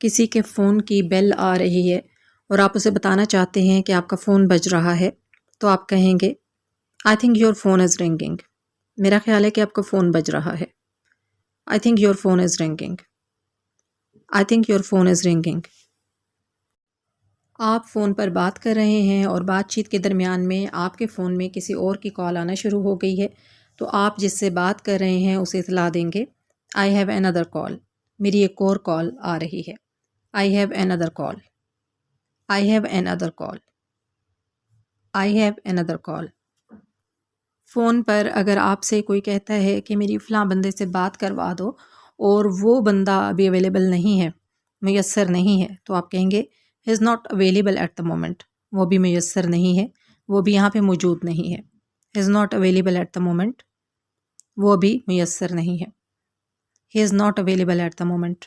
किसी के फ़ोन की बेल आ रही है और आप उसे बताना चाहते हैं कि आपका फ़ोन बज रहा है, तो आप कहेंगे I think your phone is ringing. मेरा ख्याल है कि आपका फ़ोन बज रहा है। I think your phone is ringing. I think your phone is ringing. आप फ़ोन पर बात कर रहे हैं और बातचीत के दरमियान में आपके फ़ोन में किसी और की कॉल आना शुरू हो गई है, तो आप जिससे बात कर रहे हैं उसे इतला देंगे आई हैव अनदर कॉल। मेरी एक और कॉल आ रही है। I have another call. I have another call. I have another call. Phone पर अगर आपसे कोई कहता है कि मेरी फ़लाँ बंदे से बात करवा दो और वो बंदा अभी अवेलेबल नहीं है, मुयस्सर नहीं है, तो आप कहेंगे he is not available at the moment. वो भी मुयस्सर नहीं है, वो भी यहाँ पे मौजूद नहीं है। He is not available at the moment. वो भी मुयस्सर नहीं है। He is not available at the moment.